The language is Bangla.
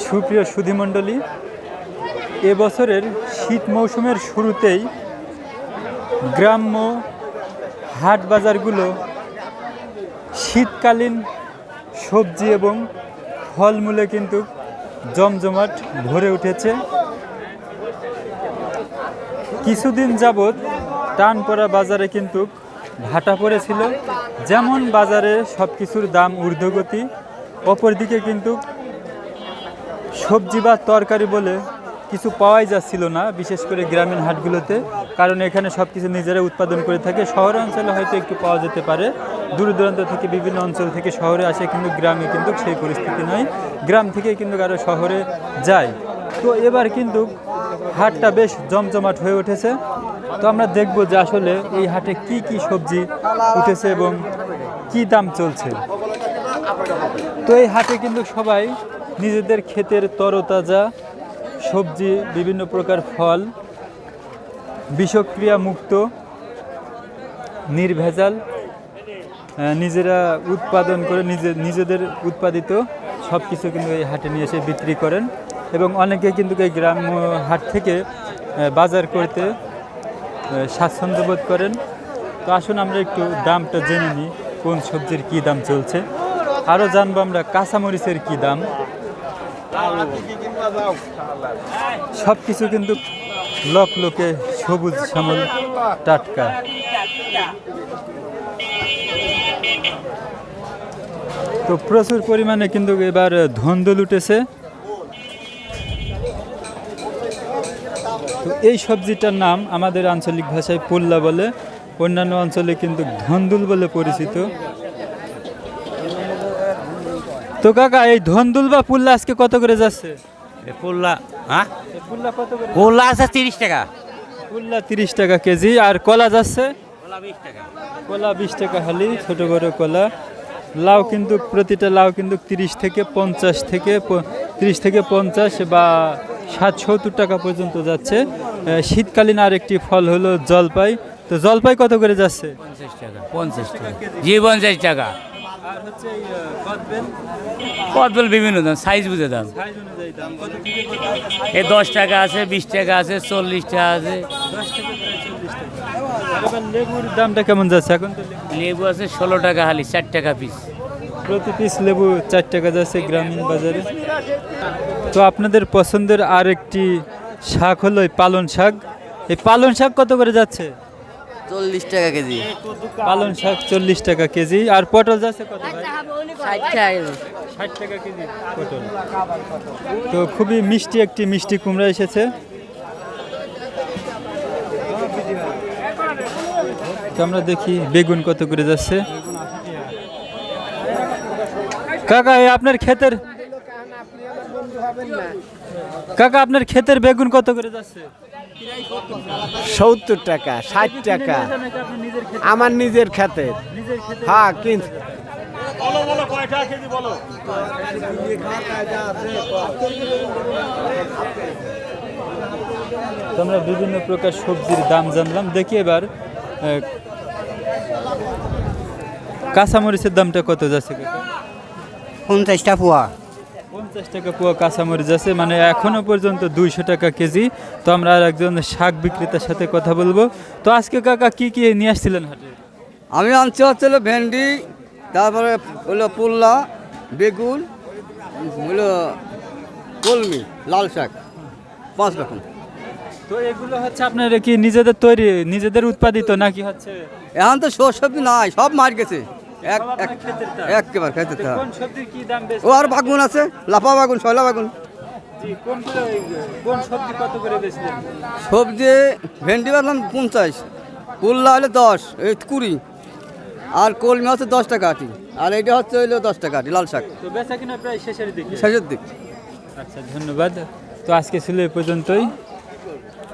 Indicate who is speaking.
Speaker 1: সুপ্রিয় সুধীমণ্ডলী, এবছরের শীত মৌসুমের শুরুতেই গ্রাম্য হাট বাজারগুলো শীতকালীন সবজি এবং ফলমূলে কিন্তু জমজমাট ভরে উঠেছে। কিছুদিন যাবৎ টান পড়া বাজারে কিন্তু ভাটা পড়েছিল। যেমন বাজারে সব কিছুর দাম ঊর্ধ্বগতি, অপরদিকে কিন্তু সবজি বা তরকারি বলে কিছু পাওয়াই যাচ্ছিল না, বিশেষ করে গ্রামীণ হাটগুলোতে। কারণ এখানে সব কিছু নিজেরা উৎপাদন করে থাকে। শহর অঞ্চলে হয়তো একটু পাওয়া যেতে পারে, দূর দূরান্ত থেকে বিভিন্ন অঞ্চল থেকে শহরে আসে, কিন্তু গ্রামে কিন্তু সেই পরিস্থিতি নয়। গ্রাম থেকে কিন্তু আরও শহরে যায়। তো এবার কিন্তু হাটটা বেশ জমজমাট হয়ে উঠেছে। তো আমরা দেখব যে আসলে এই হাটে কি কি সবজি উঠেছে এবং কি দাম চলছে। তো এই হাটে কিন্তু সবাই নিজেদের ক্ষেতের তরতাজা সবজি, বিভিন্ন প্রকার ফল, বিষক্রিয়া মুক্ত, নির্ভেজাল, নিজেরা উৎপাদন করে নিজেদের উৎপাদিত সব কিছু কিন্তু এই হাটে নিয়ে এসে বিক্রি করেন। এবং অনেকে কিন্তু এই গ্রাম্য হাট থেকে বাজার করতে স্বাচ্ছন্দ্য বোধ করেন। তো আসুন আমরা একটু দামটা জেনে নিই, কোন সবজির কী দাম চলছে। আরও জানবো আমরা কাঁচামরিচের কী দাম। সব কিছু কিন্তু লোকে সবুজ শ্যামল টাটকা। তো প্রচুর পরিমাণে কিন্তু এবার ধন্দল উঠেছে। তো এই সবজিটার নাম আমাদের আঞ্চলিক ভাষায় পুল্লা বলে, অন্যান্য অঞ্চলে কিন্তু ধন্দুল বলে পরিচিত। তো কাকা, এই ধন্দুল বা পুল্লা আজকে কত করে যাচ্ছে?
Speaker 2: পুল্লা
Speaker 1: পুল্লা কত করে?
Speaker 2: পুল্লা আছে 30 টাকা।
Speaker 1: পুল্লা 30 টাকা কেজি। আর কলা যাচ্ছে?
Speaker 2: পুল্লা 20 টাকা।
Speaker 1: কলা 20 টাকা হালি, ছোট বড় কলা। লাউ কিন্তু প্রতিটা লাউ কিন্তু 30 থেকে 50 বা 60-70 টাকা পর্যন্ত যাচ্ছে। শীতকালীন আরেকটি ফল হলো জলপাই। তো জলপাই কত করে যাচ্ছে?
Speaker 2: 50 টাকা। 50 টাকা, জি 50 টাকা।
Speaker 1: আর হচ্ছে এই কদবেল?
Speaker 2: কদবেল বিভিন্ন দাম, সাইজ বুঝে দাম।
Speaker 1: সাইজ অনুযায়ী দাম কত থেকে কত?
Speaker 2: এই 10 টাকা আছে, 20 টাকা আছে, 40 টাকা আছে।
Speaker 1: 10 থেকে প্রায় 40 টাকা। আর এবার লেবুর দামটা কেমন যাচ্ছে এখন? তো
Speaker 2: লেবু আছে 16 টাকা হালি, 4 টাকা পিস।
Speaker 1: প্রতি পিস লেবু 4 টাকা যাচ্ছে গ্রামীণ বাজারে। তো আপনাদের পছন্দের আরেকটি শাক হলো এই পালন শাক। এই পালন শাক কত করে যাচ্ছে?
Speaker 3: 40 টাকা কেজি।
Speaker 1: পালন শাক 40 টাকা কেজি। আর পটল যাচ্ছে কত ভাই?
Speaker 3: 60 টাকা কেজি।
Speaker 1: 60 টাকা কেজি পটল। তো খুবই মিষ্টি একটি মিষ্টি কুমড়া এসেছে। তো আমরা দেখি বেগুন কত করে যাচ্ছে। কাকা, আপনার ক্ষেতের বেগুন কত করে যাচ্ছে?
Speaker 4: 70 টাকা, 60 টাকা। আমার নিজের খেতে। হ্যাঁ, কিন্তু
Speaker 1: আমরা বিভিন্ন প্রকার সবজির দাম জানলাম। দেখি এবার কাঁচামরিচের দামটা কত যাচ্ছে?
Speaker 3: 50 টাকা পোয়া।
Speaker 1: 50 টাকা পোয়া কাঁচামরিচ আছে, মানে এখনো পর্যন্ত 200 টাকা কেজি। তো আমরা আর একজন শাক বিক্রেতার সাথে কথা বলবো। তো আজকে কাকা কি কি নিয়ে আসছিলেন হাটে?
Speaker 5: আমি আনছি হচ্ছে ভেন্ডি, তারপরে হলো পুল্লা, বেগুন, হলো কলমি, লাল শাক, 5 রকম।
Speaker 1: তো এগুলো হচ্ছে আপনার কি নিজেদের তৈরি, নিজেদের উৎপাদিত নাকি হচ্ছে?
Speaker 5: এখন তো সবজি নাই, সব মার গেছে একেবারে খেতে।
Speaker 1: কোন সবজির কি দাম বেশি?
Speaker 5: ও আর বাগুন আছে, লাফা বাগুন, শয়লা বাগুন।
Speaker 1: কোন সবজি কত করে বেচলেন?
Speaker 5: সবজি ভেন্ডি বাড়লাম 50, পুল্লা হলে 10, এই 20, আর কলমি হচ্ছে 10 টাকা আটি, আর এইটা হচ্ছে হইলো 10 টাকা আটি লাল শাক।
Speaker 1: তো বেচা কিনা প্রায় শেষের দিকে।
Speaker 5: শেষের দিক।
Speaker 1: আচ্ছা, ধন্যবাদ। তো আজকে ছিল এ পর্যন্তই।